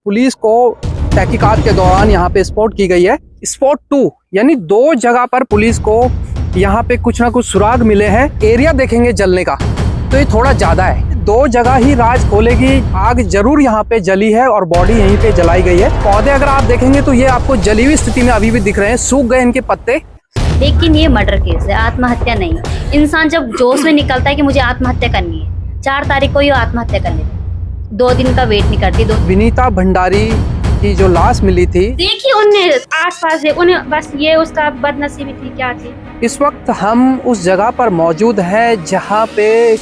Police को तहकीकात के दौरान यहाँ पे स्पॉट की गई है। स्पॉट 2 यानी 2 जगह पर पुलिस को यहाँ पे कुछ ना कुछ सुराग मिले हैं। एरिया देखेंगे जलने का तो ये थोड़ा ज्यादा है। 2 जगह ही राज खोलेगी। आग जरूर यहाँ पे जली है और बॉडी यहीं पे जलाई गई है। पौधे अगर आप देखेंगे तो ये आपको जली हुई स्थिति में अभी भी दिख रहे हैं, सूख गए इनके पत्ते। लेकिन ये मर्डर केस है, आत्महत्या नहीं। इंसान जब जोश में निकलता है कि मुझे आत्महत्या करनी है, 4 तारीख को ये आत्महत्या कर लेता है, 2 दिन का वेट नहीं करती। विनीता भंडारी की जो लाश मिली थी, देखिए उन्हें आसपास उन्हें बस ये उसका बदनसीबी थी, क्या थी। इस वक्त हम उस जगह पर मौजूद हैं जहां पे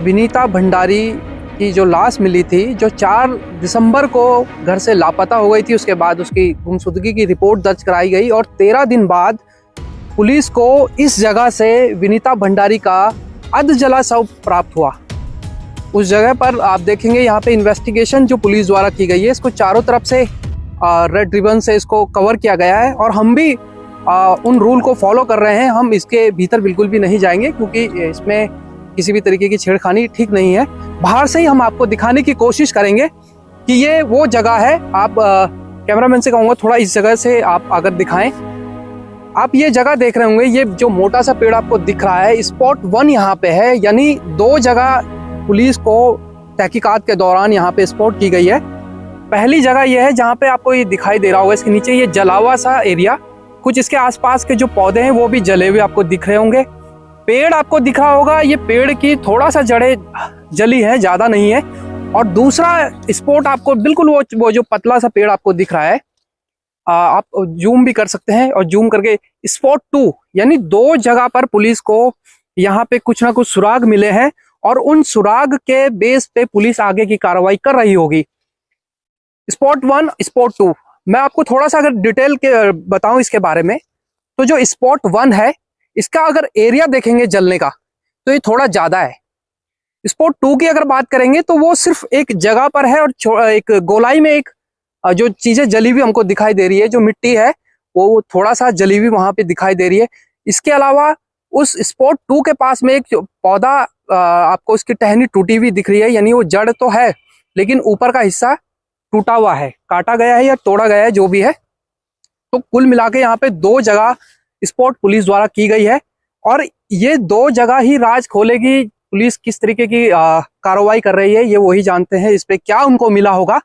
विनीता भंडारी की जो लाश मिली थी, जो 4 दिसंबर को घर से लापता हो गई थी। उसके बाद उसकी गुमशुदगी की रिपोर्ट दर्ज कराई गई और 13 दिन बाद पुलिस को इस जगह से विनीता भंडारी का अधजला शव प्राप्त हुआ। उस जगह पर आप देखेंगे यहाँ पे इन्वेस्टिगेशन जो पुलिस द्वारा की गई है, इसको चारों तरफ से रेड रिबन से इसको कवर किया गया है और हम भी उन रूल को फॉलो कर रहे हैं। हम इसके भीतर बिल्कुल भी नहीं जाएंगे क्योंकि इसमें किसी भी तरीके की छेड़खानी ठीक नहीं है। बाहर से ही हम आपको दिखाने की कोशिश करेंगे कि ये वो जगह है। आप कैमरामैन से कहूँगा थोड़ा इस जगह से आप अगर दिखाएं। आप ये जगह देख रहे होंगे, ये जो मोटा सा पेड़ आपको दिख रहा है, स्पॉट 1 यहाँ पे है। यानी 2 जगह पुलिस को तहकीकात के दौरान यहाँ पे स्पॉट की गई है। पहली जगह ये है जहाँ पे आपको ये दिखाई दे रहा होगा, इसके नीचे ये जला हुआ सा एरिया, कुछ इसके आसपास के जो पौधे हैं वो भी जले हुए आपको दिख रहे होंगे। पेड़ आपको दिख रहा होगा, ये पेड़ की थोड़ा सा जड़ें जली है, ज्यादा नहीं है। और दूसरा स्पॉट आपको बिल्कुल वो जो पतला सा पेड़ आपको दिख रहा है, आप जूम भी कर सकते हैं और जूम करके स्पॉट 2 यानी 2 जगह पर पुलिस को यहाँ पे कुछ ना कुछ सुराग मिले हैं और उन सुराग के बेस पे पुलिस आगे की कार्रवाई कर रही होगी। स्पॉट 1, स्पॉट 2, मैं आपको थोड़ा सा अगर डिटेल के बताऊं इसके बारे में, तो जो स्पॉट 1 है इसका अगर एरिया देखेंगे जलने का तो ये थोड़ा ज्यादा है। स्पॉट 2 की अगर बात करेंगे तो वो सिर्फ एक जगह पर है और एक गोलाई में एक जो चीजें जली हुई हमको दिखाई दे रही है, जो मिट्टी है वो थोड़ा सा जली हुई वहां पे दिखाई दे रही है। इसके अलावा उस स्पॉट 2 के पास में एक पौधा आपको उसकी टहनी टूटी हुई दिख रही है, यानी वो जड़ तो है लेकिन ऊपर का हिस्सा टूटा हुआ है, काटा गया है या तोड़ा गया है, जो भी है। तो कुल मिला के यहाँ पे 2 जगह स्पॉट पुलिस द्वारा की गई है और ये 2 जगह ही राज खोलेगी। पुलिस किस तरीके की कार्रवाई कर रही है ये वही जानते हैं, इस पे क्या उनको मिला होगा।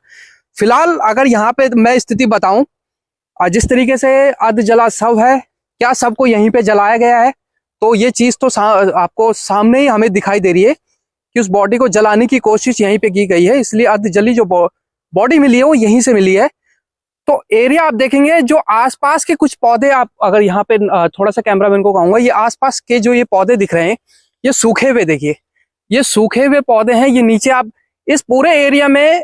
फिलहाल अगर यहाँ पे मैं स्थिति बताऊं, जिस तरीके से अधजला शव है, क्या शव को यहीं पे जलाया गया है, तो ये चीज तो आपको सामने ही हमें दिखाई दे रही है कि उस बॉडी को जलाने की कोशिश यहीं पे की गई है, इसलिए अधजली जो बॉडी मिली है वो यहीं से मिली है। तो एरिया आप देखेंगे, जो आसपास के कुछ पौधे, आप अगर यहाँ पे थोड़ा सा कैमरामैन को कहूंगा, ये आसपास के जो ये पौधे दिख रहे हैं ये सूखे हुए, देखिए ये सूखे हुए पौधे हैं। ये नीचे आप इस पूरे एरिया में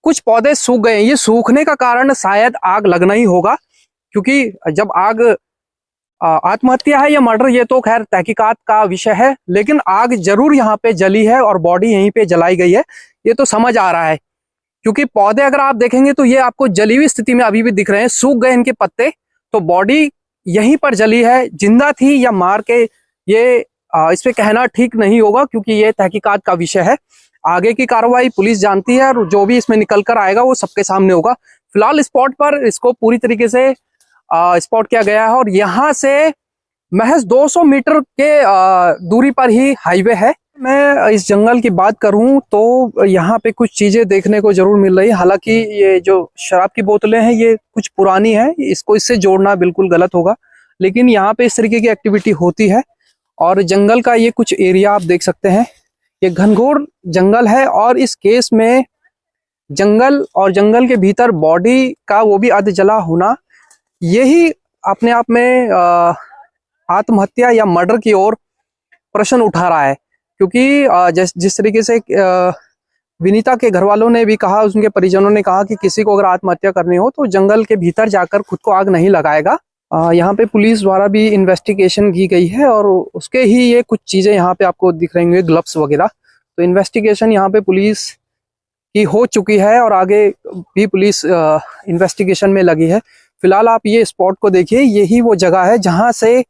कुछ पौधे सूख गए हैं। ये सूखने का कारण शायद आग लगना ही होगा, क्योंकि जब आग आत्महत्या है या मर्डर ये तो खैर तहकीकात का विषय है, लेकिन आग जरूर यहाँ पे जली है और बॉडी यहीं पे जलाई गई है, ये तो समझ आ रहा है। क्योंकि पौधे अगर आप देखेंगे तो ये आपको जली हुई स्थिति में अभी भी दिख रहे हैं, सूख गए इनके पत्ते, तो बॉडी यहीं पर जली है। जिंदा थी या मार के, ये इस पे कहना ठीक नहीं होगा क्योंकि ये तहकीकात का विषय है। आगे की कार्रवाई पुलिस जानती है और जो भी इसमें निकल कर आएगा वो सबके सामने होगा। फिलहाल स्पॉट पर इसको पूरी तरीके से स्पॉट किया गया है और यहाँ से महज 200 मीटर के दूरी पर ही हाईवे है। मैं इस जंगल की बात करूं तो यहाँ पे कुछ चीजें देखने को जरूर मिल रही है। हालांकि ये जो शराब की बोतलें हैं ये कुछ पुरानी है, इसको इससे जोड़ना बिल्कुल गलत होगा, लेकिन यहाँ पे इस तरीके की एक्टिविटी होती है। और जंगल का ये कुछ एरिया आप देख सकते हैं, ये घनघोर जंगल है और इस केस में जंगल और जंगल के भीतर बॉडी का वो भी अधजला होना, यही अपने आप में आत्महत्या या मर्डर की ओर प्रश्न उठा रहा है। क्योंकि जिस तरीके से विनीता के घर वालों ने भी कहा, उनके परिजनों ने कहा कि किसी को अगर आत्महत्या करनी हो तो जंगल के भीतर जाकर खुद को आग नहीं लगाएगा। यहाँ पे पुलिस द्वारा भी इन्वेस्टिगेशन की गई है और उसके ही ये कुछ चीजें यहाँ पे आपको दिख रही होंगी, ग्लव्स वगैरह। तो इन्वेस्टिगेशन यहाँ पे पुलिस की हो चुकी है और आगे भी पुलिस इन्वेस्टिगेशन में लगी है। फिलहाल आप ये स्पॉट को देखिए, यही वो जगह है जहां से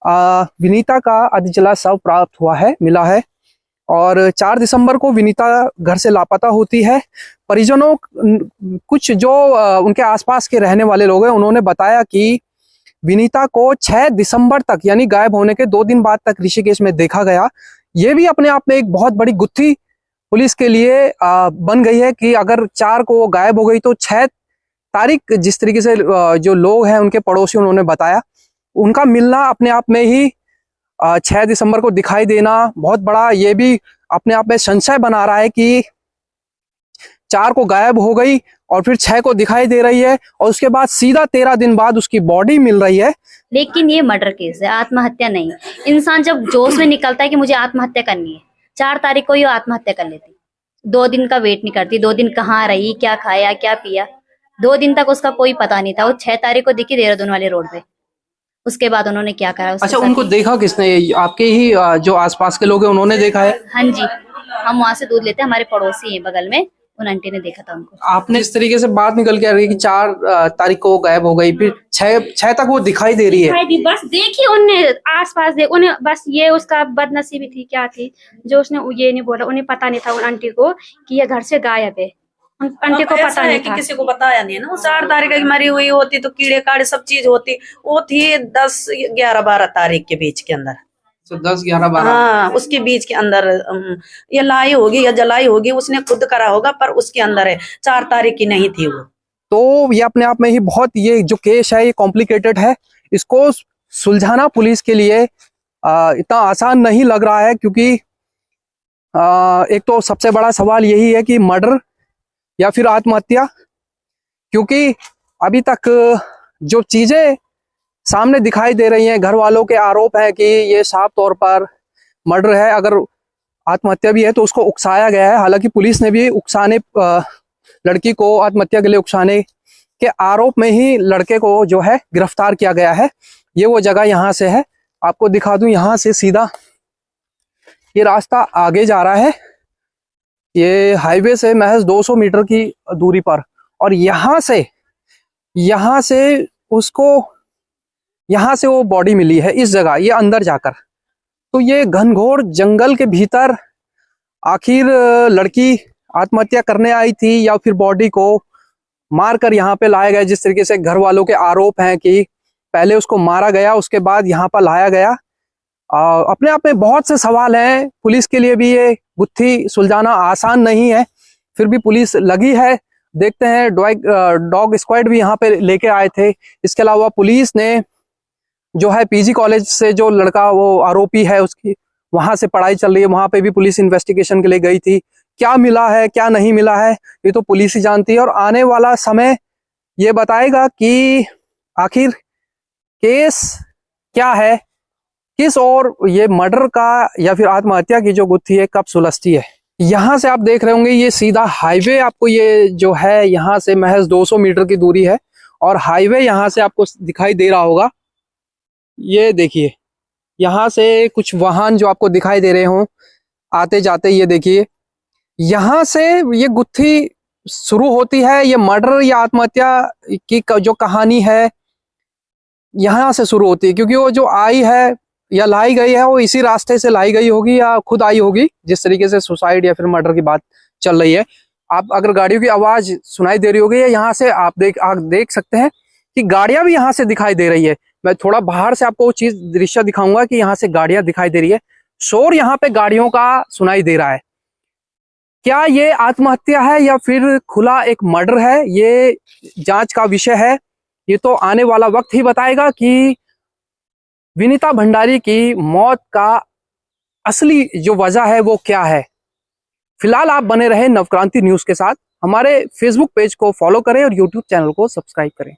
विनीता का अधजला शव प्राप्त हुआ है, मिला है। और 4 दिसंबर को विनीता घर से लापता होती है। परिजनों कुछ जो उनके आसपास के रहने वाले लोग हैं उन्होंने बताया कि विनीता को 6 दिसंबर तक यानी गायब होने के 2 दिन बाद तक ऋषिकेश में देखा गया। ये भी अपने आप में एक बहुत बड़ी गुत्थी पुलिस के लिए बन गई है कि अगर 4 को वो गायब हो गई तो 6 तारीख जिस तरीके से जो लोग हैं उनके पड़ोसी उन्होंने बताया उनका मिलना अपने आप में ही 6 दिसंबर को दिखाई देना बहुत बड़ा ये भी अपने आप में संशय बना रहा है कि 4 को गायब हो गई और फिर 6 को दिखाई दे रही है और उसके बाद सीधा 13 दिन बाद उसकी बॉडी मिल रही है। लेकिन ये मर्डर केस है, आत्महत्या नहीं। इंसान जब जोश में निकलता है कि मुझे आत्महत्या करनी है, 4 तारीख को ही आत्महत्या कर लेती। 2 दिन का वेट नहीं करती, 2 दिन कहाँ रही, क्या खाया क्या पिया, 2 दिन तक उसका कोई पता नहीं था। वो 6 तारीख को दिखी देहरादून वाले रोड पे। उसके बाद उन्होंने क्या करा? अच्छा, उनको देखा किसने? आपके ही जो आसपास के लोग हैं उन्होंने देखा है? हाँ जी, हम वहां से दूध लेते हैं, हमारे पड़ोसी हैं बगल में, उन आंटी ने देखा था उनको। आपने इस तरीके से बात निकल के आ रही है कि 4 तारीख को गायब हो गई, फिर 6 तक वो दिखाई दे रही है। बस देखी उनने आसपास देख, उन्हें बस ये उसका बदनसीबी थी क्या थी जो उसने ये नहीं बोला। उन्हें पता नहीं था उन आंटी को कि ये घर से गायब है। आंटी को पता नहीं था, किसी को बताया नहीं ना। 4 तारीख की मरी हुई होती तो कीड़े काड़े सब चीज होती। वो थी 10, 11, 12 तारीख के बीच के अंदर। तो 10, 11, 12 हाँ, उसके बीच के अंदर ये लाई होगी या जलाई होगी, उसने खुद करा होगा, पर उसके अंदर है। 4 तारीख की नहीं थी वो। तो ये अपने आप में ही बहुत ये जो केस है ये कॉम्प्लिकेटेड है। इसको सुलझाना पुलिस के लिए इतना आसान नहीं लग रहा है क्योंकि एक तो सबसे बड़ा सवाल यही है कि मर्डर या फिर आत्महत्या, क्योंकि अभी तक जो चीजें सामने दिखाई दे रही हैं, घर वालों के आरोप है कि ये साफ तौर पर मर्डर है। अगर आत्महत्या भी है तो उसको उकसाया गया है। हालांकि पुलिस ने भी उकसाने लड़की को आत्महत्या के लिए उकसाने के आरोप में ही लड़के को जो है गिरफ्तार किया गया है। ये वो जगह यहाँ से है, आपको दिखा दूं। यहाँ से सीधा ये रास्ता आगे जा रहा है, ये हाईवे से महज 200 मीटर की दूरी पर, और यहाँ से उसको यहाँ से वो बॉडी मिली है इस जगह, ये अंदर जाकर। तो ये घनघोर जंगल के भीतर आखिर लड़की आत्महत्या करने आई थी या फिर बॉडी को मारकर यहाँ पे लाया गया, जिस तरीके से घर वालों के आरोप हैं कि पहले उसको मारा गया उसके बाद यहाँ पर लाया गया। अपने आप में बहुत से सवाल हैं। पुलिस के लिए भी ये गुत्थी सुलझाना आसान नहीं है, फिर भी पुलिस लगी है। देखते हैं, डॉग स्क्वाड भी यहाँ पे लेके आए थे। इसके अलावा पुलिस ने जो है पीजी कॉलेज से जो लड़का वो आरोपी है उसकी वहां से पढ़ाई चल रही है, वहां पे भी पुलिस इन्वेस्टिगेशन के लिए गई थी। क्या मिला है क्या नहीं मिला है ये तो पुलिस ही जानती है, और आने वाला समय ये बताएगा कि आखिर केस क्या है, किस और ये मर्डर का या फिर आत्महत्या की जो गुत्थी है कब सुलझती है। यहाँ से आप देख रहे होंगे ये सीधा हाईवे, आपको ये जो है यहाँ से महज 200 मीटर की दूरी है और हाईवे यहाँ से आपको दिखाई दे रहा होगा। ये देखिए यहाँ से कुछ वाहन जो आपको दिखाई दे रहे हों आते जाते, ये देखिए यहाँ से ये गुत्थी शुरू होती है। ये मर्डर या आत्महत्या की जो कहानी है यहाँ से शुरू होती है, क्योंकि वो जो आई है या लाई गई है वो इसी रास्ते से लाई गई होगी या खुद आई होगी, जिस तरीके से सुसाइड या फिर मर्डर की बात चल रही है। आप अगर गाड़ियों की आवाज सुनाई दे रही होगी या यहाँ से आप देख सकते हैं कि गाड़ियां भी यहाँ से दिखाई दे रही है। मैं थोड़ा बाहर से आपको वो चीज दृश्य दिखाऊंगा कि यहाँ से गाड़ियां दिखाई दे रही है, शोर यहाँ पे गाड़ियों का सुनाई दे रहा है। क्या ये आत्महत्या है या फिर खुला एक मर्डर है, ये जांच का विषय है। ये तो आने वाला वक्त ही बताएगा कि विनीता भंडारी की मौत का असली जो वजह है वो क्या है। फिलहाल आप बने रहे नवक्रांति न्यूज के साथ। हमारे फेसबुक पेज को फॉलो करें और यूट्यूब चैनल को सब्सक्राइब करें।